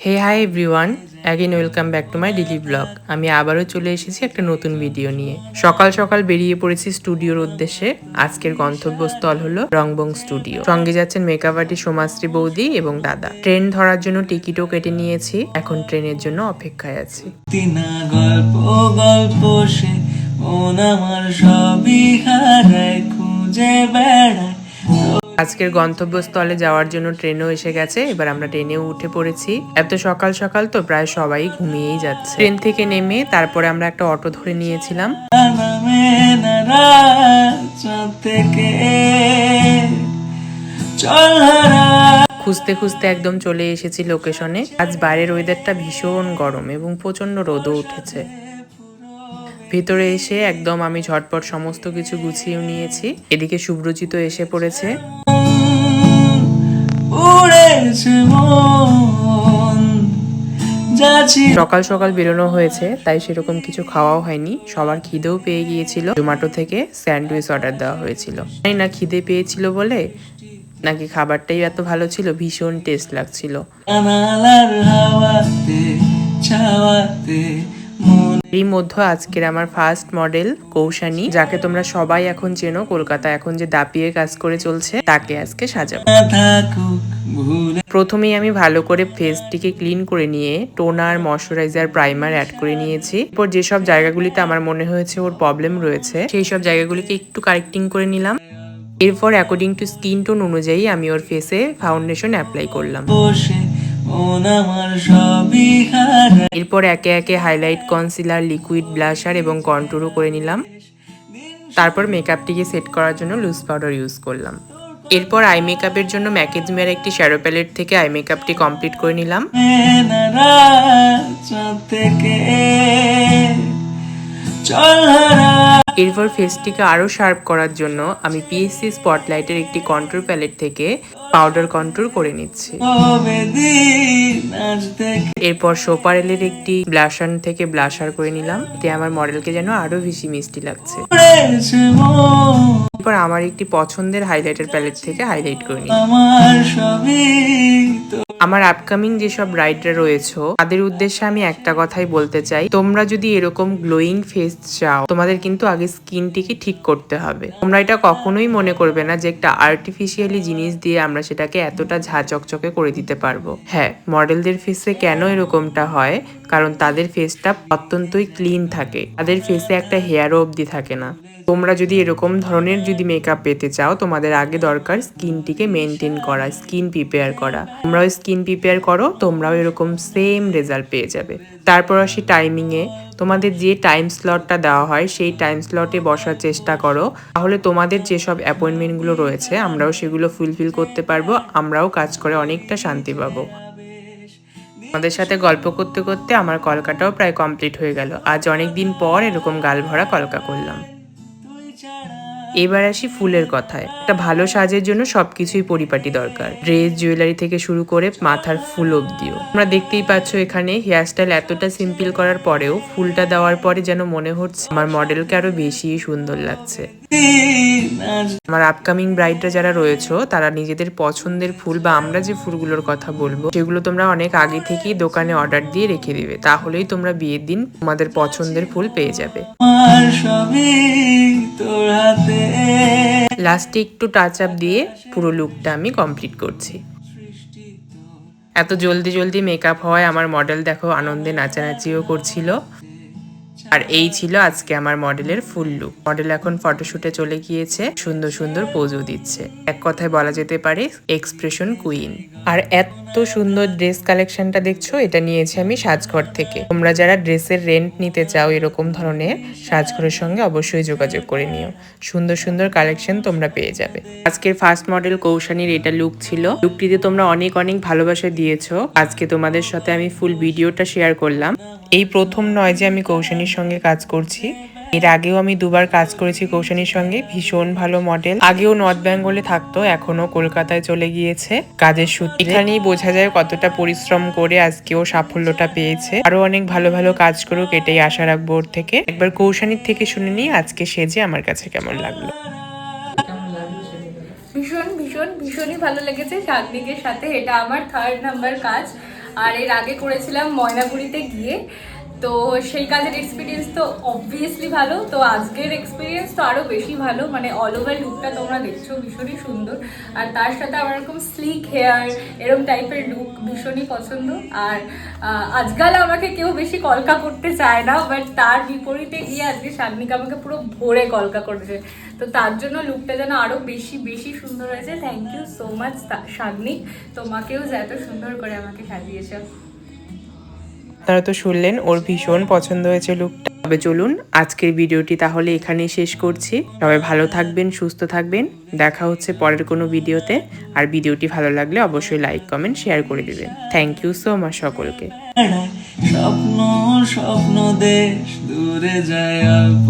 Hey hi everyone, again welcome back to my daily blog. আমি আবারও চলে এসেছি একটা নতুন ভিডিও নিয়ে। সকাল সকাল বেরিয়ে পড়েছি স্টুডিওর উদ্দেশ্যে। আজকের গন্তব্যস্থল হলো রংবং স্টুডিও। সঙ্গে যাচ্ছেন মেকআপ আর্টিস্ট সোমাশ্রী বৌদি এবং দাদা। ট্রেন ধরার জন্য টিকিটও কেটে নিয়েছি, এখন ট্রেনের জন্য অপেক্ষায় আছি। গল্প গল্প সে মন আমার সবই হারায় খুঁজে বেড়ায়। আজকের গন্তব্যস্থলে যাওয়ার জন্য ট্রেনও এসে গেছে। এবার আমরা ট্রেনেও উঠে পড়েছি। এত সকাল সকাল তো প্রায় সবাই ঘুমিয়েই যাচ্ছে। ট্রেন থেকে নেমে তারপরে আমরা একটা অটো ধরে নিয়েছিলাম। খুঁজতে খুঁজতে একদম চলে এসেছি লোকেশনে। আজ বাইরের ওয়েদারটা ভীষণ গরম এবং প্রচন্ড রোদও উঠেছে। ভিতরে এসে একদম আমি ঝটপট সমস্ত কিছু গুছিয়ে নিয়েছি। এদিকে শুভ্রজিৎ এসে পড়েছে। সকাল সকাল বেরোনো হয়েছে, তাই সেরকম কিছু খাওয়াও হয়নি। সবার খিদেও পেয়ে গিয়েছিল। জোম্যাটো থেকে স্যান্ডউইচ অর্ডার দেওয়া হয়েছিল। জানি না খিদে পেয়েছিল বলে নাকি খাবারটাই এত ভালো ছিল, ভীষণ টেস্ট লাগছিল। এর মধ্যে আজকের আমার ফার্স্ট মডেল কৌশানী, যাকে তোমরা সবাই এখন চেনো। কলকাতা এখন যে দাপিয়ে কাজ করে চলছে, তাকে আজকে সাজাবো। প্রথমেই আমি ভালো করে ফেসটিকে ক্লিন করে নিয়ে টোনার, ময়শ্চারাইজার, প্রাইমার অ্যাড করে নিয়েছি। এরপর যেসব জায়গাগুলিতে আমার মনে হয়েছে ওর প্রবলেম রয়েছে, সেই সব জায়গাগুলিকে একটু কারেক্টিং করে নিলাম। এরপর অ্যাকর্ডিং টু স্কিন টোন অনুযায়ী আমি ওর ফেসে ফাউন্ডেশন অ্যাপ্লাই করলাম। এরপর একে একে হাইলাইট, কনসিলার, লিকুইড, ব্লাশার এবং কন্ট্যুরও করে নিলাম। তারপর মেকআপটিকে সেট করার জন্য লুজ পাউডার ইউজ করলাম। এরপর আই মেকআপের জন্য ম্যাকেজমিয়ার একটি শ্যাডো প্যালেট থেকে আই মেকআপটি কমপ্লিট করে নিলাম। এরপর ফেসটিকে আরো শার্প করার জন্য আমি পিএসসি স্পটলাইটের একটি কন্ট্যুর প্যালেট থেকে পাউডার কন্ট্যুর করে নিচ্ছি। এরপর সোপারেলের একটি ব্লাশার থেকে ব্লাশার করে নিলাম। এতে আমার মডেলকে যেন আরো বেশি মিষ্টি লাগছে। এরপর আমার একটি পছন্দের হাইলাইটার প্যালেট থেকে হাইলাইট করে নিলাম। আমার আপকামিং যেসব ব্রাইডরা রয়েছে তাদের উদ্দেশ্যে আমি একটা কথাই বলতে চাই, তোমরা যদি এরকম গ্লোয়িং ফেস চাও, তোমাদের কিন্তু আগে স্কিনটিকে ঠিক করতে হবে। তোমরা এটা কখনোই মনে করবে না যে একটা আর্টিফিশিয়ালি জিনিস দিয়ে আমরা সেটাকে এতটা ঝা চকচকে করে দিতে পারবো। হ্যাঁ, মডেলদের ফেসে কেন এরকমটা হয়, কারণ তাদের ফেসটা অত্যন্তই ক্লিন থাকে, তাদের ফেসে একটা হেয়ারও অবধি থাকে না। তোমরা যদি এরকম ধরনের মেকআপ পেতে চাও, তোমাদের আগে দরকার স্কিনটিকে মেনটেন করা, স্কিন প্রিপেয়ার করা। তোমরাও স্কিন প্রিপেয়ার করো, তোমরাও এরকম সেম রেজাল্ট পেয়ে যাবে। তারপর আসি টাইমিংয়ে। তোমাদের যে টাইম স্লটটা দেওয়া হয় সেই টাইম স্লটে বসার চেষ্টা করো, তাহলে তোমাদের যেসব অ্যাপয়েন্টমেন্টগুলো রয়েছে আমরাও সেগুলো ফুলফিল করতে পারবো, আমরাও কাজ করে অনেকটা শান্তি পাবো। আমাদের সাথে গল্প করতে করতে আমার কলকাটাও প্রায় কমপ্লিট হয়ে গেল। আজ অনেকদিন পর এরকম গাল ভরা কলকা করলাম। এবার আসি ফুলের কথায়। একটা ভালো সাজের জন্য সবকিছুই পরিপাটি দরকার, ড্রেস, জুয়েলারি থেকে শুরু করে মাথার ফুল অবধিও। তোমরা দেখতেই পাচ্ছ এখানে হেয়ারস্টাইল এতটা সিম্পল করার পরেও ফুলটা দেওয়ার পরে যেন মনে হচ্ছে আমার মডেলকে আরো বেশি সুন্দর লাগছে। আমার আপকামিং ব্রাইডরা যারা রয়েছে তারা নিজেদের পছন্দের ফুল বা আমরা যে ফুলগুলোর কথা বলবো সেগুলো তোমরা অনেক আগে থেকেই দোকানে অর্ডার দিয়ে রেখে দিবে, তাহলেই তোমরা বিয়ের দিন তোমাদের পছন্দের ফুল পেয়ে যাবে। লাস্টে একটু টাচ আপ দিয়ে পুরো লুকটা আমি কমপ্লিট করছি। এত জলদি জলদি মেকআপ হওয়ায় আমার মডেল দেখো আনন্দে নাচানাচিও করছিল। আর এই ছিল আজকে আমার মডেলের ফুল লুক। মডেল এখন ফটোশুটে চলে গিয়েছে, সুন্দর সুন্দর পোজও দিচ্ছে। এক কথায় বলা যেতে পারে এক্সপ্রেশন কুইন। আর এত সুন্দর ড্রেস কালেকশনটা দেখছো, এটা নিয়েছি আমি সাজঘর থেকে। তোমরা যারা ড্রেসের রেন্ট নিতে চাও এরকম ধরনের, সাজঘরের সঙ্গে অবশ্যই যোগাযোগ করে নিও। সুন্দর সুন্দর কালেকশন তোমরা পেয়ে যাবে। আজকের ফার্স্ট মডেল কৌশানীর এটা লুক ছিল। লুকটিতে তোমরা অনেক অনেক ভালোবাসা দিয়েছো। আজকে তোমাদের সাথে আমি ফুল ভিডিওটা শেয়ার করলাম। এই প্রথম নয় যে আমি কৌশানীর সঙ্গে কাজ করছি, এর আগেও আমি দুবার কাজ করেছি কৌশানীর সঙ্গে। ভীষণ ভালো মডেল, আগেও নর্থ বেঙ্গলে থাকতো, এখনো কলকাতায় চলে গিয়েছে কাজের সূত্রে। এখানেই বোঝা যায় কতটা পরিশ্রম করে আজকেও সাফল্যটা পেয়েছে। আরো অনেক ভালো ভালো কাজ করুক, এটাই আশা রাখবো ওর থেকে। একবার কৌশানীর থেকে শুনে নিই আজকে সেজে আমার কাছে কেমন লাগলো। ভীষণ ভীষণ ভীষণই ভালো লেগেছে চাঁদনিকের সাথে। এটা আমার 3rd নাম্বার কাজ। আর এর আগে করেছিলাম ময়নাগুড়িতে গিয়ে, তো সেই কাজের এক্সপিরিয়েন্স তো অবভিয়াসলি ভালো। তো আজকের এক্সপিরিয়েন্স তো আরও বেশি ভালো, মানে অল ওভার লুকটা তোমরা দেখছো ভীষণই সুন্দর। আর তার সাথে আমার এরকম স্লিক হেয়ার এরকম টাইপের লুক ভীষণই পছন্দ। আর আজকাল আমাকে কেউ বেশি কলকা করতে চায় না, বাট তার বিপরীতে গিয়ে আজকে শাগনিক আমাকে পুরো ভরে কলকা করেছে। তো তার জন্য লুকটা যেন আরও বেশি বেশি সুন্দর হয়েছে। Thank you so much Shagnik, তোমাকেও যে এত সুন্দর করে আমাকে সাজিয়েছো। আপনারা তো শুনলেন ওর ভীষণ পছন্দ হয়েছে লুকটা। তবে চলুন আজকের ভিডিওটি তাহলে এখানেই শেষ করছি। সবাই ভালো থাকবেন, সুস্থ থাকবেন। দেখা হচ্ছে পরের কোনো ভিডিওতে। আর ভিডিওটি ভালো লাগলে অবশ্যই লাইক, কমেন্ট, শেয়ার করে দিবেন। থ্যাংক ইউ সো মাচ সকলকে। স্বপ্ন স্বপ্ন দেশ দূরে যায় অল্প